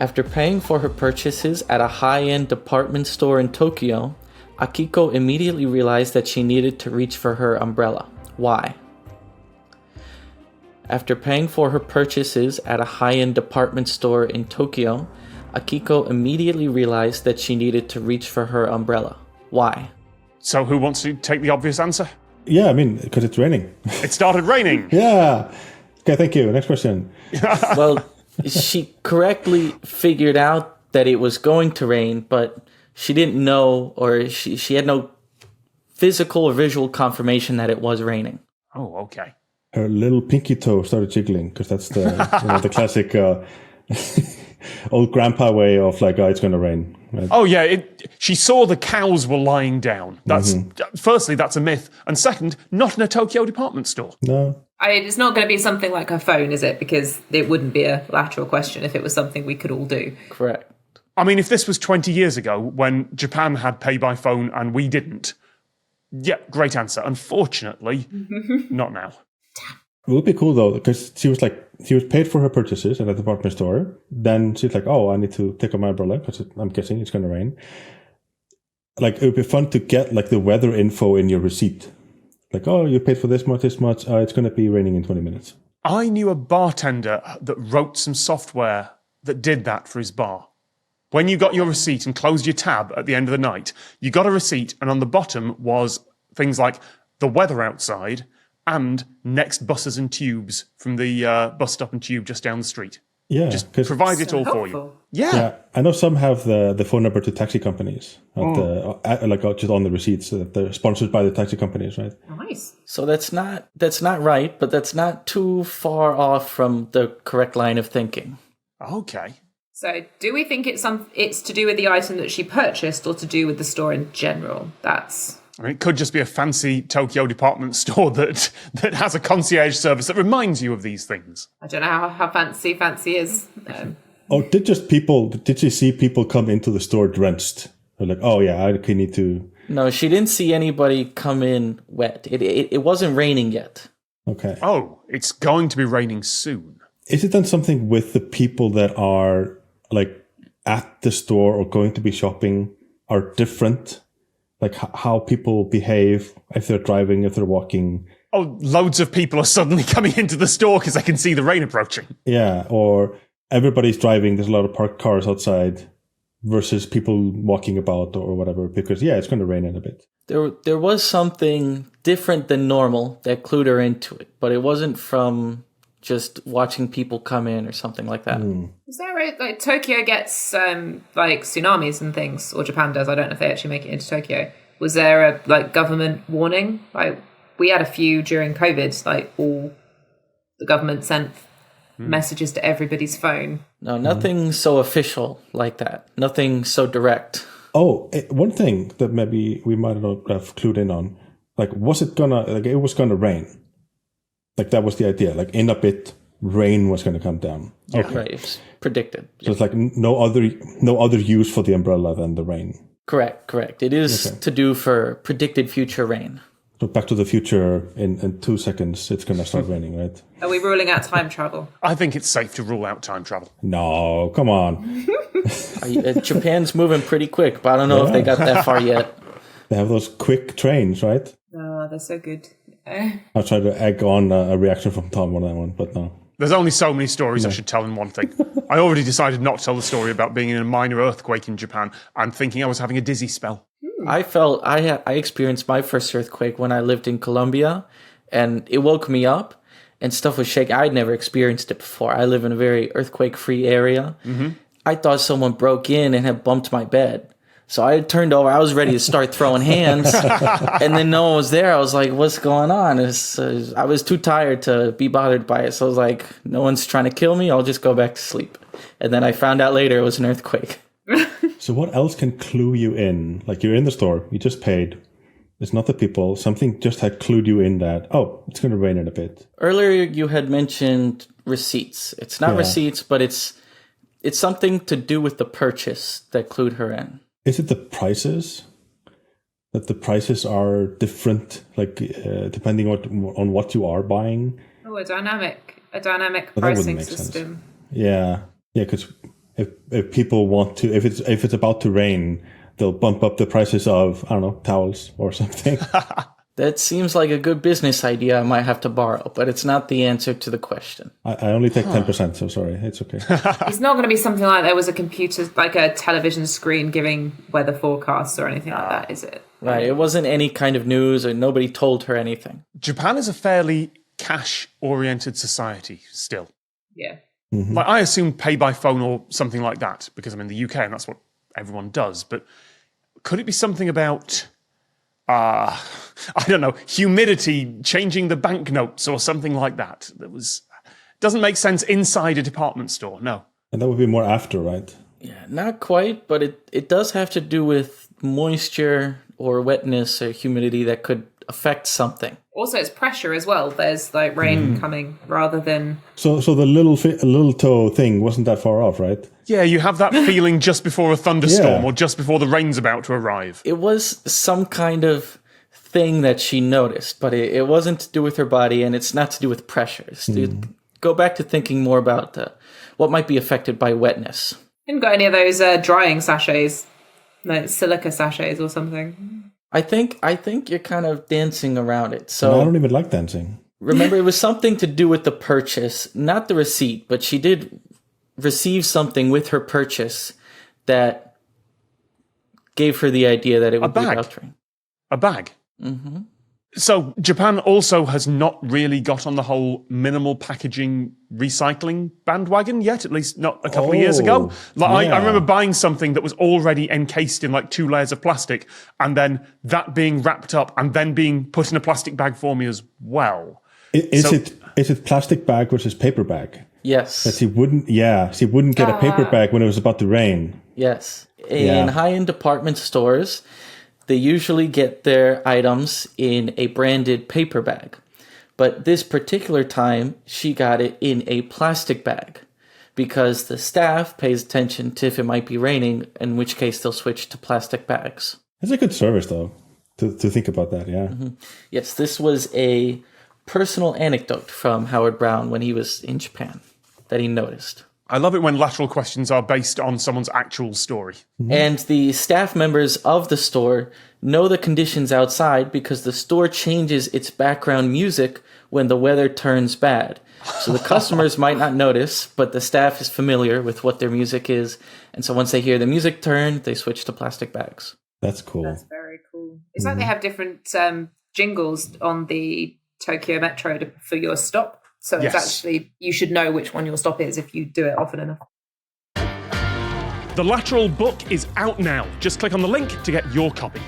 After paying for her purchases at a high-end department store in Tokyo, Akiko immediately realized that she needed to reach for her umbrella. Why? After paying for her purchases at a high-end department store in Tokyo, Akiko immediately realized that she needed to reach for her umbrella. Why? So who wants to take the obvious answer? Yeah, I mean, because it's raining. It started raining. Yeah. Okay, thank you. Next question. Well, she correctly figured out that it was going to rain, but she didn't know, or she had no physical or visual confirmation that it was raining. Oh, okay. Her little pinky toe started jiggling, because that's the the classic old grandpa way of like, oh, it's going to rain. Right? Oh, yeah. She saw the cows were lying down. That's Firstly, that's a myth. And second, not in a Tokyo department store. No. It's not going to be something like her phone, is it? Because it wouldn't be a lateral question if it was something we could all do. Correct. I mean, if this was 20 years ago when Japan had pay by phone and we didn't, yeah, great answer. Unfortunately, not now. It would be cool though, because she was paid for her purchases at a department store. Then she's like, oh, I need to take out my umbrella because I'm guessing it's going to rain. Like, it would be fun to get like the weather info in your receipt. Like, oh, you paid for this much. It's going to be raining in 20 minutes. I knew a bartender that wrote some software that did that for his bar. When you got your receipt and closed your tab at the end of the night, you got a receipt and on the bottom was things like the weather outside and next buses and tubes from the bus stop and tube just down the street. Yeah. Just provide it all for you. Yeah. I know some have the phone number to taxi companies, just on the receipts, so that they're sponsored by the taxi companies, right? Nice. So that's not right, but that's not too far off from the correct line of thinking. Okay. So do we think it's to do with the item that she purchased or to do with the store in general? I mean, it could just be a fancy Tokyo department store that has a concierge service that reminds you of these things. I don't know how fancy is. Did she see people come into the store drenched? They're like, oh yeah, I need to... No, she didn't see anybody come in wet. It wasn't raining yet. Okay. Oh, it's going to be raining soon. Is it then something with the people that are like at the store or going to be shopping are different? Like how people behave, if they're driving, if they're walking. Oh, loads of people are suddenly coming into the store because they can see the rain approaching. Yeah, or everybody's driving, there's a lot of parked cars outside versus people walking about or whatever, because, yeah, it's going to rain in a bit. There was something different than normal that clued her into it, but it wasn't from just watching people come in or something like that. Is that right? Like Tokyo gets like tsunamis and things, or Japan does. I don't know if they actually make it into Tokyo. Was there a like government warning? Like we had a few during COVID. Like all the government sent messages to everybody's phone. No, nothing so official like that. Nothing so direct. Oh, one thing that maybe we might not have clued in on. Like, it was gonna rain. Like that was the idea. Like in a bit, rain was going to come down. Okay. Right, it's predicted. So it's like no other use for the umbrella than the rain. Correct. It is to do for predicted future rain. So Back to the Future, in 2 seconds, it's going to start raining, right? Are we ruling out time travel? I think it's safe to rule out time travel. No, come on. Japan's moving pretty quick, but I don't know if they got that far yet. They have those quick trains, right? Oh, they're so good. I'll try to egg on a reaction from Tom on that one, but no. There's only so many stories I should tell in one thing. I already decided not to tell the story about being in a minor earthquake in Japan and thinking I was having a dizzy spell. I experienced my first earthquake when I lived in Colombia, and it woke me up, and stuff was shaking. I'd never experienced it before. I live in a very earthquake-free area. Mm-hmm. I thought someone broke in and had bumped my bed. So I turned over. I was ready to start throwing hands, and then no one was there. I was like, what's going on? I was too tired to be bothered by it. So I was like, no one's trying to kill me. I'll just go back to sleep. And then I found out later it was an earthquake. So what else can clue you in? Like you're in the store, you just paid. It's not the people. Something just had clued you in that, oh, it's going to rain in a bit. Earlier you had mentioned receipts. It's not receipts, but it's something to do with the purchase that clued her in. Is it the prices? That the prices are different, like depending on what you are buying? Oh, a dynamic pricing system. Yeah, because if people want to, if it's about to rain, they'll bump up the prices of, I don't know, towels or something. That seems like a good business idea I might have to borrow, but it's not the answer to the question. I only take 10%, so sorry, it's okay. It's not going to be something like there was a computer, like a television screen giving weather forecasts or anything like that, is it? Right, it wasn't any kind of news or nobody told her anything. Japan is a fairly cash-oriented society still. Yeah. Mm-hmm. Like, I assume pay by phone or something like that, because I'm in the UK and that's what everyone does. But could it be something about, I don't know, humidity, changing the banknotes or something like that? Doesn't make sense inside a department store, no. And that would be more after, right? Yeah, not quite, but it does have to do with moisture or wetness or humidity that could affect something. Also, it's pressure as well. There's like rain coming rather than... So the little toe thing wasn't that far off, right? Yeah, you have that feeling just before a thunderstorm Yeah. or just before the rain's about to arrive. It was some kind of thing that she noticed, but it wasn't to do with her body, and it's not to do with pressure. It's to go back to thinking more about what might be affected by wetness. Haven't got any of those drying sachets, like silica sachets or something. I think you're kind of dancing around it. So And I don't even like dancing. remember, it was something to do with the purchase, not the receipt, but she did receive something with her purchase that gave her the idea that it would be bag. about rain. A bag. Mm-hmm. So Japan also has not really got on the whole minimal packaging recycling bandwagon yet, at least not a couple of years ago. Like, yeah. I remember buying something that was already encased in like 2 layers of plastic and then that being wrapped up and then being put in a plastic bag for me as well. Is it plastic bag versus paper bag? Yes. That she wouldn't get a paper bag when it was about to rain. Yes. In high-end department stores, they usually get their items in a branded paper bag. But this particular time, she got it in a plastic bag because the staff pays attention to if it might be raining, in which case they'll switch to plastic bags. It's a good service, though, to think about that, yeah. Mm-hmm. Yes, this was a personal anecdote from Howard Brown when he was in Japan that he noticed. I love it when lateral questions are based on someone's actual story. And the staff members of the store know the conditions outside because the store changes its background music when the weather turns bad. So the customers might not notice, but the staff is familiar with what their music is. And so once they hear the music turn, they switch to plastic bags. That's cool. That's very cool. It's like they have different jingles on the Tokyo Metro for your stop. So it's actually, you should know which one your stop is if you do it often enough. The Lateral book is out now. Just click on the link to get your copy.